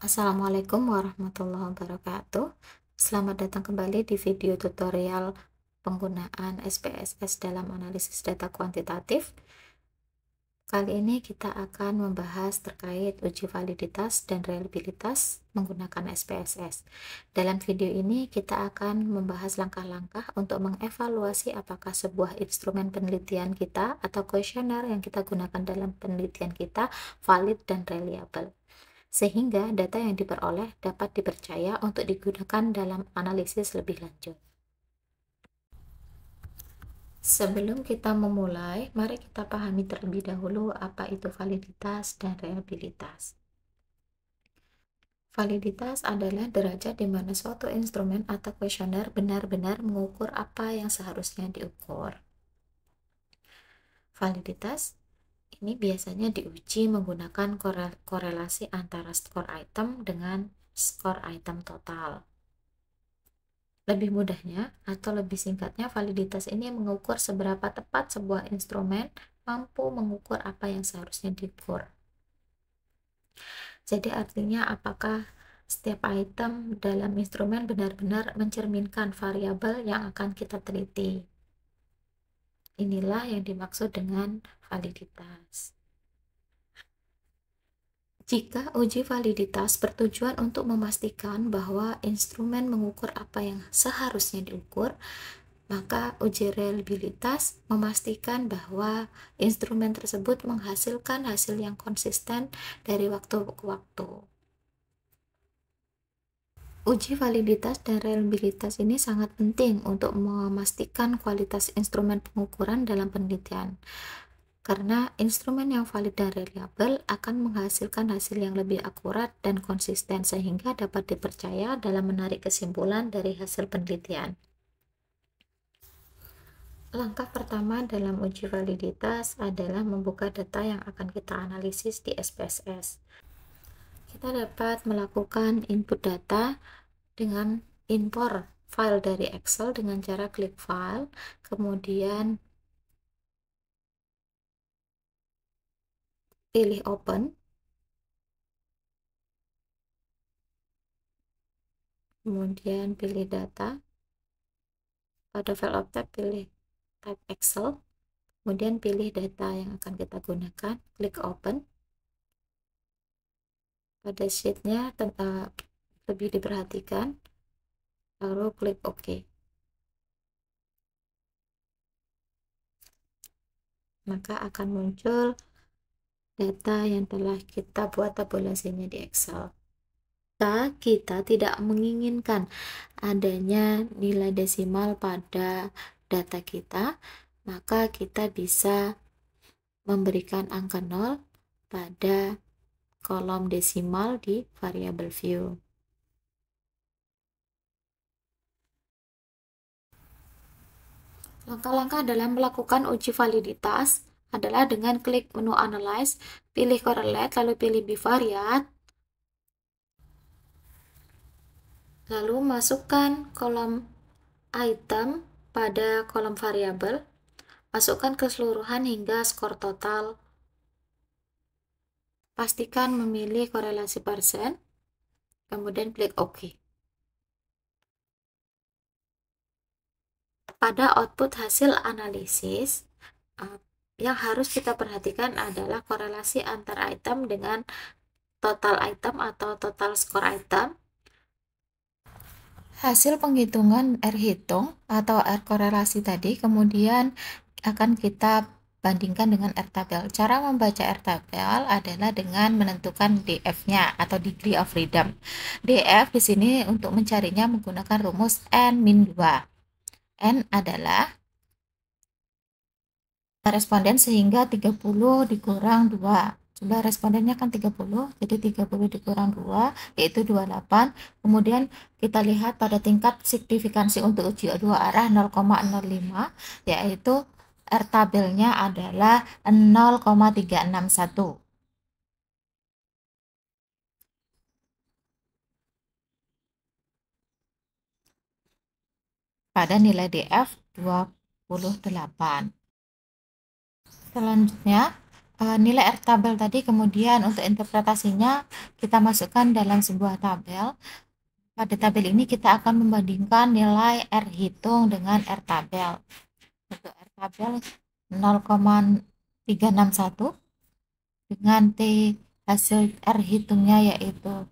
Assalamualaikum warahmatullahi wabarakatuh. Selamat datang kembali di video tutorial penggunaan SPSS dalam analisis data kuantitatif. Kali ini kita akan membahas terkait uji validitas dan reliabilitas menggunakan SPSS. Dalam video ini kita akan membahas langkah-langkah untuk mengevaluasi apakah sebuah instrumen penelitian kita atau kuesioner yang kita gunakan dalam penelitian kita valid dan reliable, sehingga data yang diperoleh dapat dipercaya untuk digunakan dalam analisis lebih lanjut. Sebelum kita memulai, mari kita pahami terlebih dahulu apa itu validitas dan reliabilitas. Validitas adalah derajat di mana suatu instrumen atau kuesioner benar-benar mengukur apa yang seharusnya diukur. Validitas ini biasanya diuji menggunakan korelasi antara skor item dengan skor item total. Lebih mudahnya atau lebih singkatnya, validitas ini mengukur seberapa tepat sebuah instrumen mampu mengukur apa yang seharusnya diukur. Jadi artinya apakah setiap item dalam instrumen benar-benar mencerminkan variabel yang akan kita teliti. Inilah yang dimaksud dengan validitas. Jika uji validitas bertujuan untuk memastikan bahwa instrumen mengukur apa yang seharusnya diukur, maka uji reliabilitas memastikan bahwa instrumen tersebut menghasilkan hasil yang konsisten dari waktu ke waktu. Uji validitas dan reliabilitas ini sangat penting untuk memastikan kualitas instrumen pengukuran dalam penelitian, karena instrumen yang valid dan reliable akan menghasilkan hasil yang lebih akurat dan konsisten sehingga dapat dipercaya dalam menarik kesimpulan dari hasil penelitian. Langkah pertama dalam uji validitas adalah membuka data yang akan kita analisis di SPSS. Kita dapat melakukan input data dengan import file dari Excel dengan cara klik file, kemudian pilih open, kemudian pilih data, pada file of type pilih type Excel, kemudian pilih data yang akan kita gunakan, klik open. Pada sheetnya lebih diperhatikan, lalu klik OK. Maka akan muncul data yang telah kita buat tabulasinya di Excel. Jika kita tidak menginginkan adanya nilai desimal pada data kita, maka kita bisa memberikan angka 0 pada kolom desimal di variable view. Langkah-langkah dalam melakukan uji validitas adalah dengan klik menu Analyze, pilih Correlate, lalu pilih Bivariate, lalu masukkan kolom item pada kolom variabel, masukkan keseluruhan hingga skor total. Pastikan memilih korelasi persen, kemudian klik OK. Pada output hasil analisis, yang harus kita perhatikan adalah korelasi antar item dengan total item atau total skor item. Hasil penghitungan R hitung atau R korelasi tadi kemudian akan kita bandingkan dengan R tabel. Cara membaca R tabel adalah dengan menentukan DF-nya atau degree of freedom. DF di sini untuk mencarinya menggunakan rumus N-2. N adalah responden sehingga 30 dikurang 2. Jumlah respondennya kan 30, jadi 30 dikurang 2 yaitu 28. Kemudian kita lihat pada tingkat signifikansi untuk uji dua arah 0,05, yaitu R tabelnya adalah 0,361. Pada nilai DF 28. Selanjutnya nilai R tabel tadi, kemudian untuk interpretasinya kita masukkan dalam sebuah tabel. Pada tabel ini kita akan membandingkan nilai R hitung dengan R tabel. Untuk R tabel 0,361 dengan T hasil R hitungnya yaitu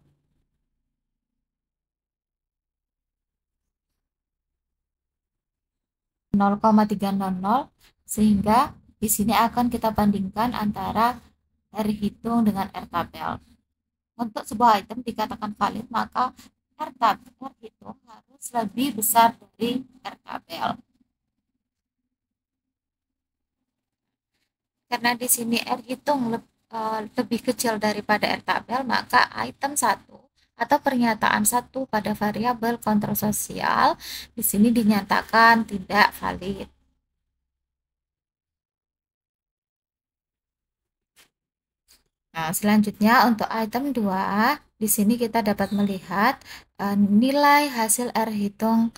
0,300, sehingga di sini akan kita bandingkan antara R hitung dengan R tabel. Untuk sebuah item dikatakan valid, maka R hitung harus lebih besar dari R tabel. Karena di sini R hitung lebih kecil daripada R tabel, maka item 1 atau pernyataan 1 pada variabel kontrol sosial di sini dinyatakan tidak valid. Nah, selanjutnya untuk item 2, di sini kita dapat melihat nilai hasil R hitung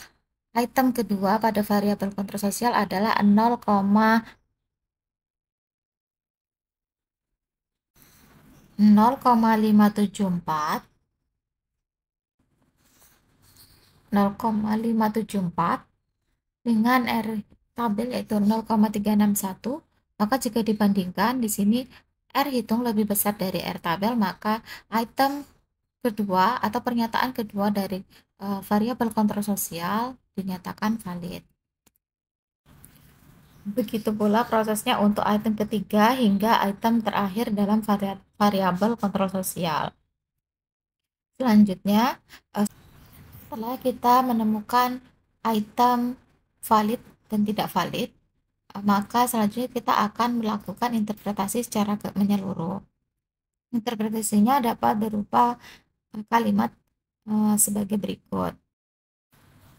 item kedua pada variabel kontrol sosial adalah 0,574 dengan R tabel yaitu 0,361. Maka jika dibandingkan di sini R hitung lebih besar dari R tabel, maka item kedua atau pernyataan kedua dari variabel kontrol sosial dinyatakan valid. Begitu pula prosesnya untuk item ketiga hingga item terakhir dalam variabel kontrol sosial. Selanjutnya, setelah kita menemukan item valid dan tidak valid, maka selanjutnya kita akan melakukan interpretasi secara menyeluruh. Interpretasinya dapat berupa kalimat sebagai berikut.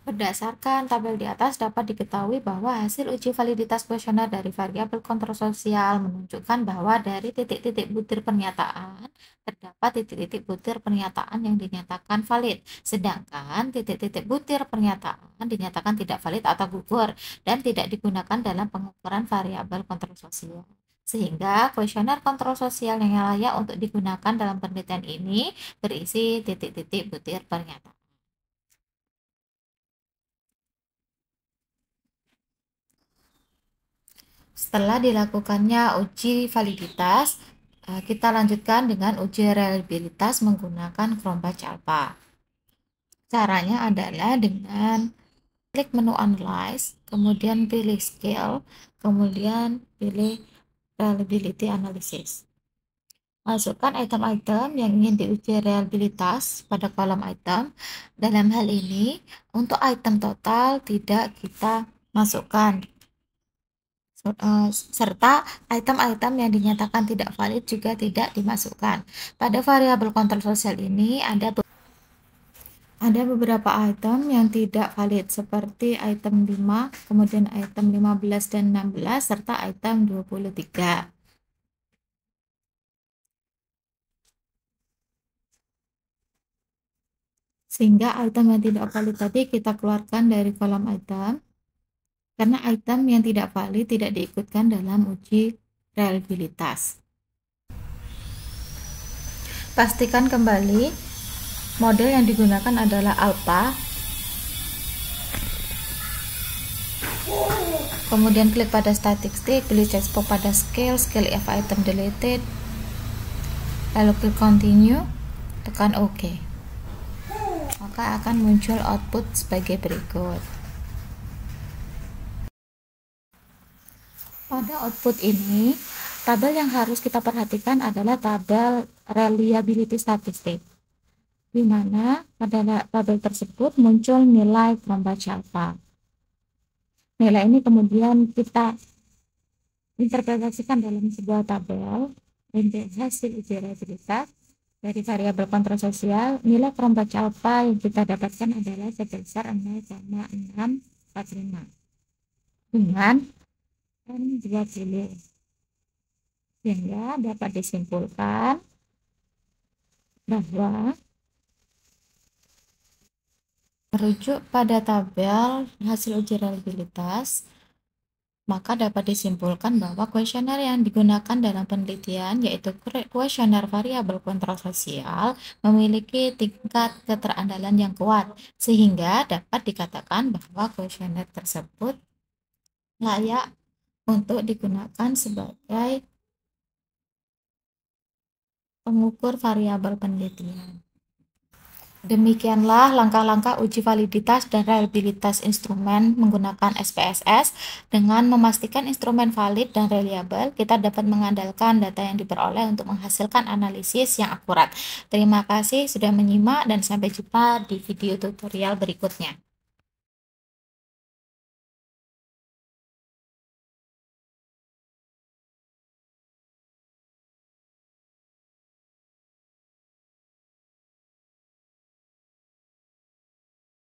Berdasarkan tabel di atas dapat diketahui bahwa hasil uji validitas kuesioner dari variabel kontrol sosial menunjukkan bahwa dari titik-titik butir pernyataan terdapat titik-titik butir pernyataan yang dinyatakan valid, sedangkan titik-titik butir pernyataan dinyatakan tidak valid atau gugur dan tidak digunakan dalam pengukuran variabel kontrol sosial. Sehingga kuesioner kontrol sosial yang layak untuk digunakan dalam penelitian ini berisi titik-titik butir pernyataan. Setelah dilakukannya uji validitas, kita lanjutkan dengan uji reliabilitas menggunakan Cronbach Alpha. Caranya adalah dengan klik menu Analyze, kemudian pilih Scale, kemudian pilih Reliability Analysis. Masukkan item-item yang ingin diuji reliabilitas pada kolom item. Dalam hal ini, untuk item total tidak kita masukkan, serta item-item yang dinyatakan tidak valid juga tidak dimasukkan. Pada variabel kontrol sosial ini ada beberapa item yang tidak valid seperti item 5, kemudian item 15 dan 16 serta item 23. Sehingga item yang tidak valid tadi kita keluarkan dari kolom item, karena item yang tidak valid tidak diikutkan dalam uji reliabilitas. Pastikan kembali model yang digunakan adalah alpha. Kemudian klik pada statistik, pilih checkbox pada scale if item deleted, lalu klik continue, tekan OK. Maka akan muncul output sebagai berikut. Pada output ini, tabel yang harus kita perhatikan adalah tabel reliability statistik, di mana pada tabel tersebut muncul nilai Cronbach Alpha. Nilai ini kemudian kita interpretasikan dalam sebuah tabel untuk hasil uji reliabilitas dari variabel kontrol sosial. Nilai Cronbach Alpha yang kita dapatkan adalah sebesar 0,645 dengan N20, sehingga dapat disimpulkan bahwa merujuk pada tabel hasil uji reliabilitas, Maka dapat disimpulkan bahwa kuesioner yang digunakan dalam penelitian, yaitu kuesioner variabel kontrol sosial, memiliki tingkat keterandalan yang kuat, sehingga dapat dikatakan bahwa kuesioner tersebut layak untuk digunakan sebagai pengukur variabel penelitian. Demikianlah langkah-langkah uji validitas dan reliabilitas instrumen menggunakan SPSS. Dengan memastikan instrumen valid dan reliable, kita dapat mengandalkan data yang diperoleh untuk menghasilkan analisis yang akurat. Terima kasih sudah menyimak dan sampai jumpa di video tutorial berikutnya.